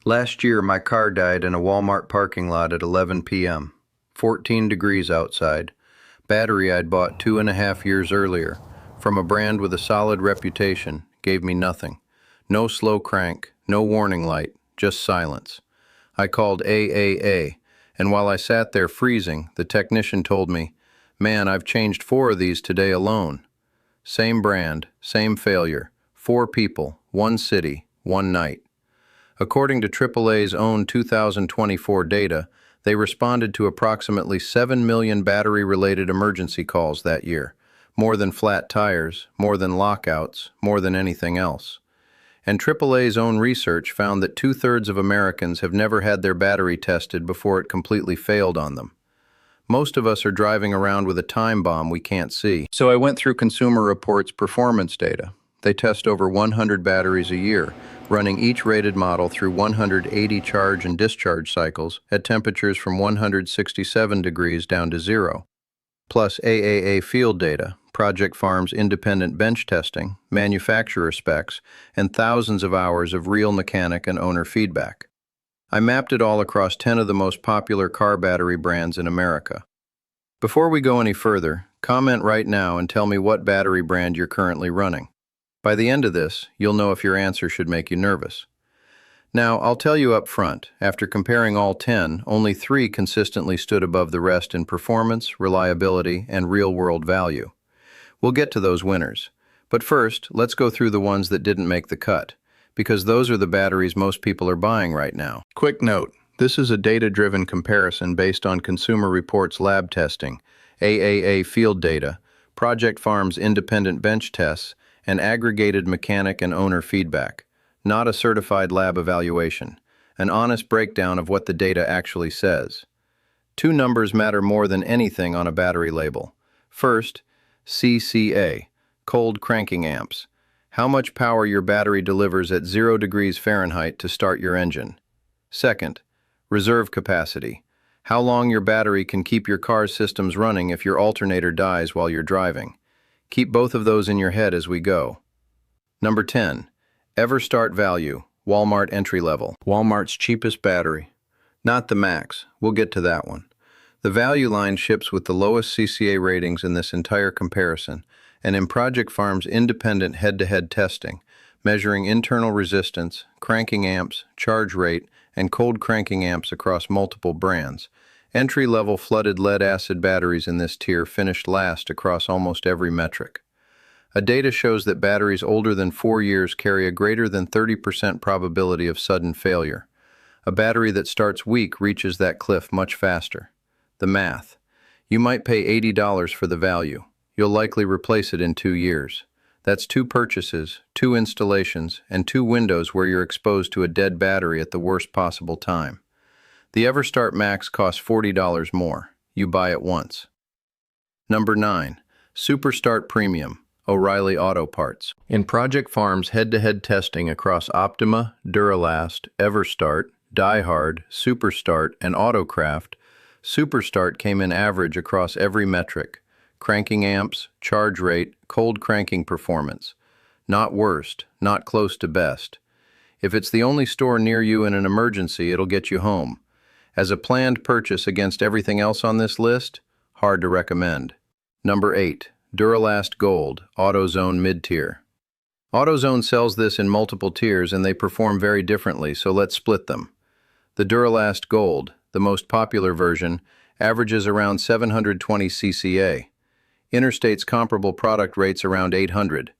Last year, my car died in a Walmart parking lot at 11 p.m. 14 degrees outside. Battery I'd bought 2.5 years earlier, from a brand with a solid reputation, gave me nothing. No slow crank, no warning light, just silence. I called AAA, and while I sat there freezing, the technician told me, "Man, I've changed 4 of these today alone." Same brand, same failure. 4 people, 1 city, 1 night. According to AAA's own 2024 data, they responded to approximately 7 million battery-related emergency calls that year, more than flat tires, more than lockouts, more than anything else. And AAA's own research found that 2/3 of Americans have never had their battery tested before it completely failed on them. Most of us are driving around with a time bomb we can't see. So I went through Consumer Reports' performance data. They test over 100 batteries a year, running each rated model through 180 charge and discharge cycles at temperatures from 167 degrees down to 0, plus AAA field data, Project Farm's independent bench testing, manufacturer specs, and thousands of hours of real mechanic and owner feedback. I mapped it all across 10 of the most popular car battery brands in America. Before we go any further, comment right now and tell me what battery brand you're currently running. By the end of this, you'll know if your answer should make you nervous. Now, I'll tell you up front, after comparing all 10, only 3 consistently stood above the rest in performance, reliability, and real-world value. We'll get to those winners. But first, let's go through the ones that didn't make the cut, because those are the batteries most people are buying right now. Quick note, this is a data-driven comparison based on Consumer Reports lab testing, AAA field data, Project Farm's independent bench tests, and aggregated mechanic and owner feedback, not a certified lab evaluation, an honest breakdown of what the data actually says. 2 numbers matter more than anything on a battery label. First, CCA, cold cranking amps, how much power your battery delivers at 0 degrees Fahrenheit to start your engine. Second, reserve capacity, how long your battery can keep your car's systems running if your alternator dies while you're driving. Keep both of those in your head as we go. Number 10, EverStart Value, Walmart entry level. Walmart's cheapest battery. Not the Max, we'll get to that one. The value line ships with the lowest CCA ratings in this entire comparison, and in Project Farm's independent head-to-head testing, measuring internal resistance, cranking amps, charge rate, and cold cranking amps across multiple brands. Entry-level flooded lead-acid batteries in this tier finished last across almost every metric. Data shows that batteries older than 4 years carry a greater than 30% probability of sudden failure. A battery that starts weak reaches that cliff much faster. The math. You might pay $80 for the value. You'll likely replace it in 2 years. That's 2 purchases, 2 installations, and 2 windows where you're exposed to a dead battery at the worst possible time. The EverStart Max costs $40 more. You buy it once. Number 9. SuperStart Premium, O'Reilly Auto Parts. In Project Farm's head-to-head testing across Optima, Duralast, EverStart, DieHard, SuperStart, and Autocraft, SuperStart came in average across every metric: cranking amps, charge rate, cold cranking performance. Not worst, not close to best. If it's the only store near you in an emergency, it'll get you home. As a planned purchase against everything else on this list, hard to recommend. Number 8. Duralast Gold, AutoZone Mid-Tier. AutoZone sells this in multiple tiers and they perform very differently, so let's split them. The Duralast Gold, the most popular version, averages around 720 CCA. Interstate's comparable product rates around 800.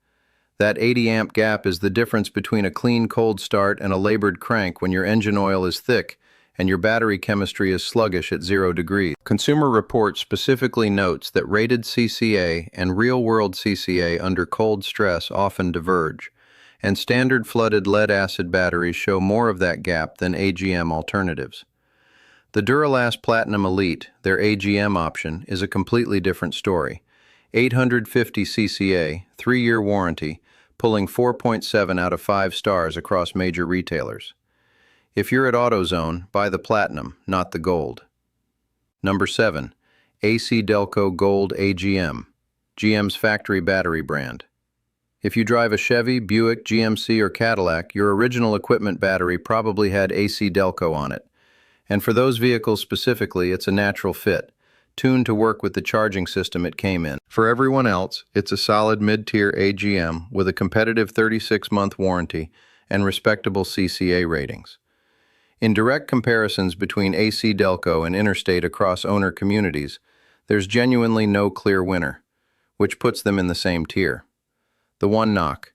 That 80 amp gap is the difference between a clean cold start and a labored crank when your engine oil is thick and your battery chemistry is sluggish at 0 degrees. Consumer Reports specifically notes that rated CCA and real-world CCA under cold stress often diverge, and standard flooded lead-acid batteries show more of that gap than AGM alternatives. The Duralast Platinum Elite, their AGM option, is a completely different story. 850 CCA, 3-year warranty, pulling 4.7 out of 5 stars across major retailers. If you're at AutoZone, buy the Platinum, not the Gold. Number 7. AC Delco Gold AGM, GM's factory battery brand. If you drive a Chevy, Buick, GMC, or Cadillac, your original equipment battery probably had AC Delco on it. And for those vehicles specifically, it's a natural fit, tuned to work with the charging system it came in. For everyone else, it's a solid mid-tier AGM with a competitive 36-month warranty and respectable CCA ratings. In direct comparisons between AC Delco and Interstate across owner communities, there's genuinely no clear winner, which puts them in the same tier. The one knock: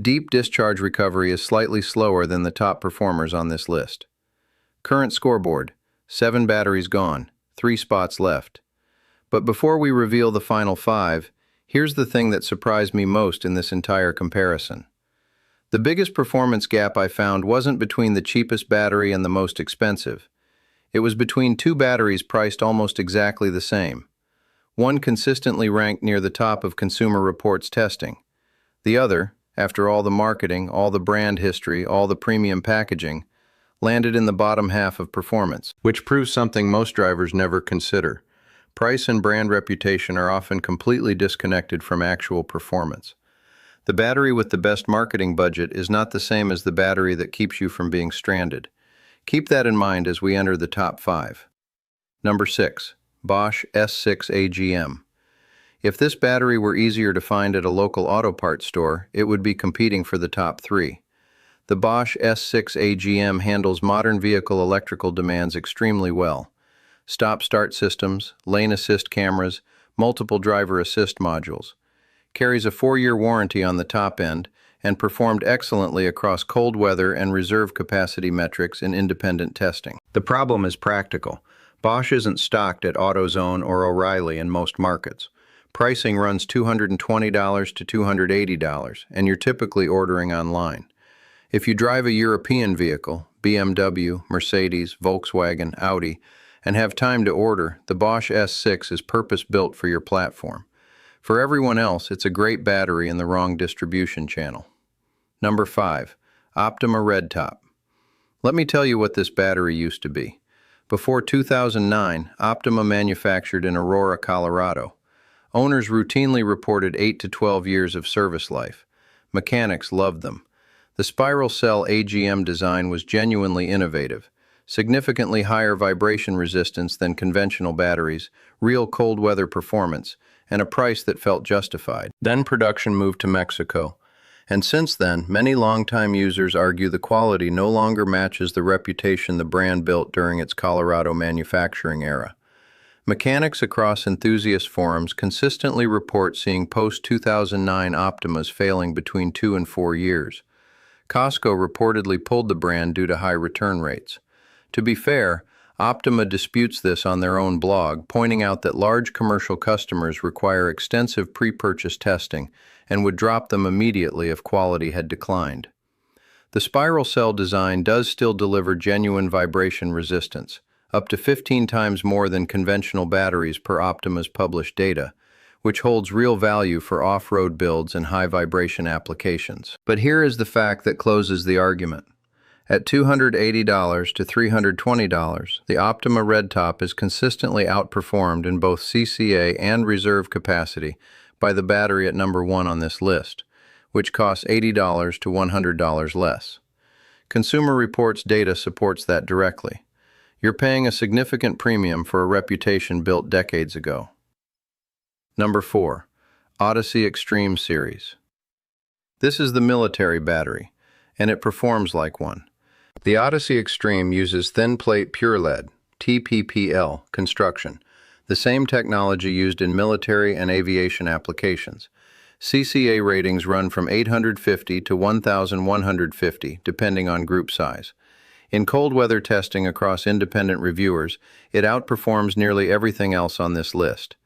deep discharge recovery is slightly slower than the top performers on this list. Current scoreboard: 7 batteries gone, 3 spots left. But before we reveal the final 5, here's the thing that surprised me most in this entire comparison. The biggest performance gap I found wasn't between the cheapest battery and the most expensive. It was between 2 batteries priced almost exactly the same. One consistently ranked near the top of Consumer Reports testing. The other, after all the marketing, all the brand history, all the premium packaging, landed in the bottom half of performance, which proves something most drivers never consider. Price and brand reputation are often completely disconnected from actual performance. The battery with the best marketing budget is not the same as the battery that keeps you from being stranded. Keep that in mind as we enter the top 5. Number 6. Bosch S6 AGM. If this battery were easier to find at a local auto parts store, it would be competing for the top 3. The Bosch S6 AGM handles modern vehicle electrical demands extremely well. Stop-start systems, lane assist cameras, multiple driver assist modules. Carries a 4-year warranty on the top end, and performed excellently across cold weather and reserve capacity metrics in independent testing. The problem is practical. Bosch isn't stocked at AutoZone or O'Reilly in most markets. Pricing runs $220 to $280, and you're typically ordering online. If you drive a European vehicle, BMW, Mercedes, Volkswagen, Audi, and have time to order, the Bosch S6 is purpose-built for your platform. For everyone else, it's a great battery in the wrong distribution channel. Number 5. Optima Red Top. Let me tell you what this battery used to be. Before 2009, Optima manufactured in Aurora, Colorado. Owners routinely reported 8 to 12 years of service life. Mechanics loved them. The spiral cell AGM design was genuinely innovative. Significantly higher vibration resistance than conventional batteries, real cold weather performance, and a price that felt justified. Then production moved to Mexico. And since then, many longtime users argue the quality no longer matches the reputation the brand built during its Colorado manufacturing era. Mechanics across enthusiast forums consistently report seeing post-2009 Optimas failing between 2 and 4 years. Costco reportedly pulled the brand due to high return rates. To be fair, Optima disputes this on their own blog, pointing out that large commercial customers require extensive pre-purchase testing and would drop them immediately if quality had declined. The spiral cell design does still deliver genuine vibration resistance, up to 15 times more than conventional batteries per Optima's published data, which holds real value for off-road builds and high-vibration applications. But here is the fact that closes the argument. At $280 to $320, the Optima Red Top is consistently outperformed in both CCA and reserve capacity by the battery at number 1 on this list, which costs $80 to $100 less. Consumer Reports data supports that directly. You're paying a significant premium for a reputation built decades ago. Number 4. Odyssey Extreme Series. This is the military battery, and it performs like one. The Odyssey Extreme uses thin-plate pure lead, TPPL, construction, the same technology used in military and aviation applications. CCA ratings run from 850 to 1,150, depending on group size. In cold weather testing across independent reviewers, it outperforms nearly everything else on this list.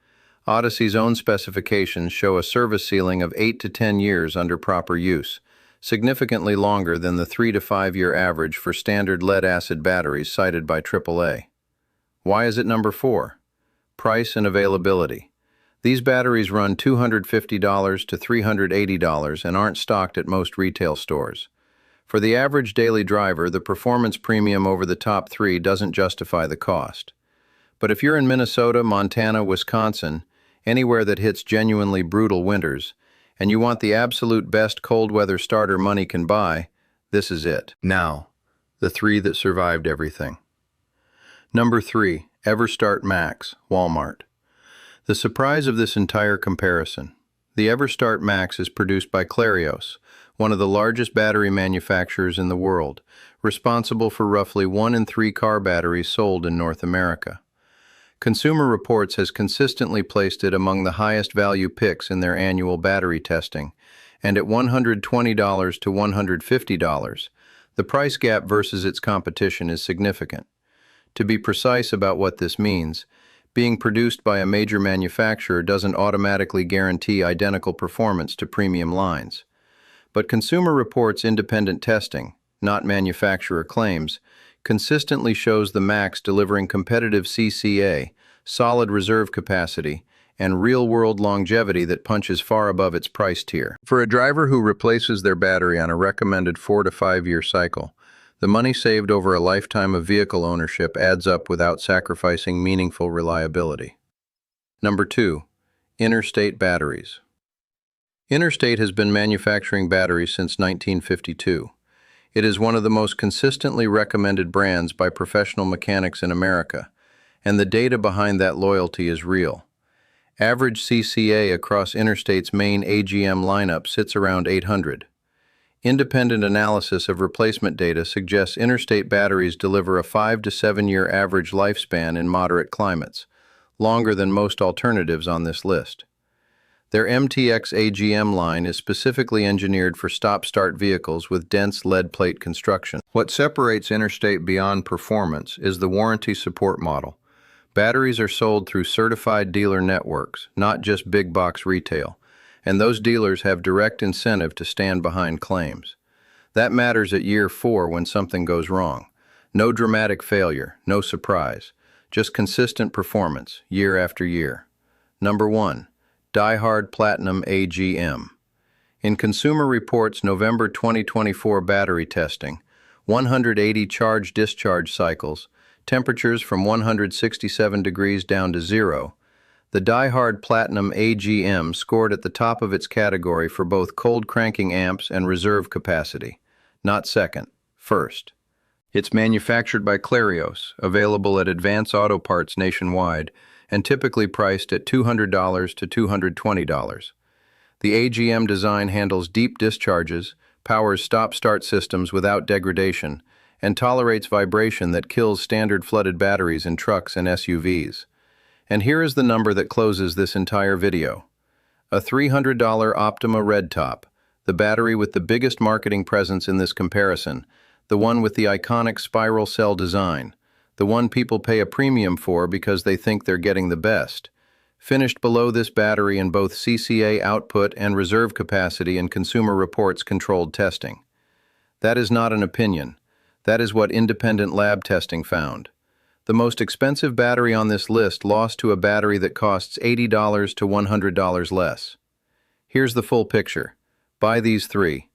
Odyssey's own specifications show a service ceiling of 8 to 10 years under proper use, significantly longer than the 3 to 5 year average for standard lead-acid batteries cited by AAA. Why is it number 4? Price and availability. These batteries run $250 to $380 and aren't stocked at most retail stores. For the average daily driver, the performance premium over the top 3 doesn't justify the cost. But if you're in Minnesota, Montana, Wisconsin, anywhere that hits genuinely brutal winters, and you want the absolute best cold weather starter money can buy, this is it. Now, the three that survived everything. Number 3, EverStart Max, Walmart. The surprise of this entire comparison. The EverStart Max is produced by Clarios, one of the largest battery manufacturers in the world, responsible for roughly 1 in 3 car batteries sold in North America. Consumer Reports has consistently placed it among the highest value picks in their annual battery testing, and at $120 to $150, the price gap versus its competition is significant. To be precise about what this means, being produced by a major manufacturer doesn't automatically guarantee identical performance to premium lines. But Consumer Reports' independent testing, not manufacturer claims, consistently shows the Max delivering competitive CCA, solid reserve capacity, and real-world longevity that punches far above its price tier. For a driver who replaces their battery on a recommended 4 to 5 year cycle, the money saved over a lifetime of vehicle ownership adds up without sacrificing meaningful reliability. Number 2, Interstate Batteries. Interstate has been manufacturing batteries since 1952. It is one of the most consistently recommended brands by professional mechanics in America, and the data behind that loyalty is real. Average CCA across Interstate's main AGM lineup sits around 800. Independent analysis of replacement data suggests Interstate batteries deliver a 5 to 7 year average lifespan in moderate climates, longer than most alternatives on this list. Their MTX AGM line is specifically engineered for stop-start vehicles with dense lead plate construction. What separates Interstate beyond performance is the warranty support model. Batteries are sold through certified dealer networks, not just big box retail, and those dealers have direct incentive to stand behind claims. That matters at year 4 when something goes wrong. No dramatic failure, no surprise, just consistent performance, year after year. Number 1, Die-Hard Platinum AGM. In Consumer Reports' November 2024 battery testing, 180 charge-discharge cycles, temperatures from 167 degrees down to 0, the Die-Hard Platinum AGM scored at the top of its category for both cold cranking amps and reserve capacity. Not second, first. It's manufactured by Clarios, available at Advance Auto Parts nationwide, and typically priced at $200 to $220. The AGM design handles deep discharges, powers stop-start systems without degradation, and tolerates vibration that kills standard flooded batteries in trucks and SUVs. And here is the number that closes this entire video. A $300 Optima Red Top, the battery with the biggest marketing presence in this comparison, the one with the iconic spiral cell design, the one people pay a premium for because they think they're getting the best, finished below this battery in both CCA output and reserve capacity in Consumer Reports controlled testing. That is not an opinion. That is what independent lab testing found. The most expensive battery on this list lost to a battery that costs $80 to $100 less. Here's the full picture. Buy these 3.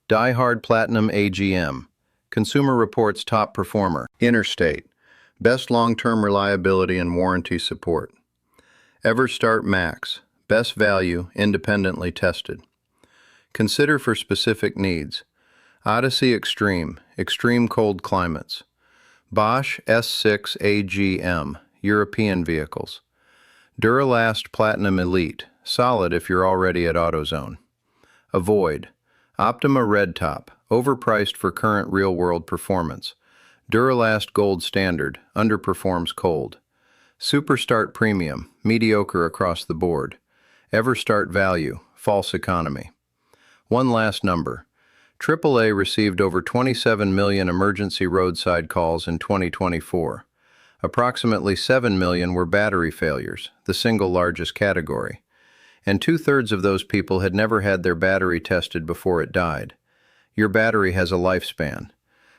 Die-Hard Platinum AGM. Consumer Reports top performer. Interstate. Best long-term reliability and warranty support. EverStart Max. Best value, independently tested. Consider for specific needs. Odyssey Extreme. Extreme cold climates. Bosch S6 AGM, European vehicles. Duralast Platinum Elite, solid if you're already at AutoZone. Avoid. Optima Red Top, overpriced for current real-world performance. Duralast Gold Standard, underperforms cold. Superstart Premium, mediocre across the board. EverStart Value, false economy. One last number. AAA received over 27 million emergency roadside calls in 2024. Approximately 7 million were battery failures, the single largest category. And 2/3 of those people had never had their battery tested before it died. Your battery has a lifespan.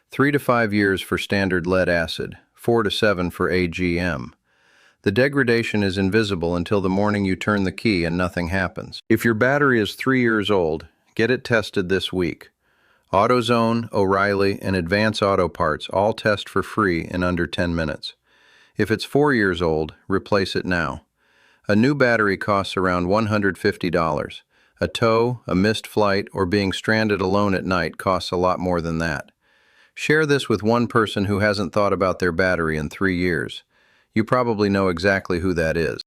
3 to 5 years for standard lead acid, 4 to 7 for AGM. The degradation is invisible until the morning you turn the key and nothing happens. If your battery is 3 years old, get it tested this week. AutoZone, O'Reilly, and Advance Auto Parts all test for free in under 10 minutes. If it's 4 years old, replace it now. A new battery costs around $150. A tow, a missed flight, or being stranded alone at night costs a lot more than that. Share this with one person who hasn't thought about their battery in 3 years. You probably know exactly who that is.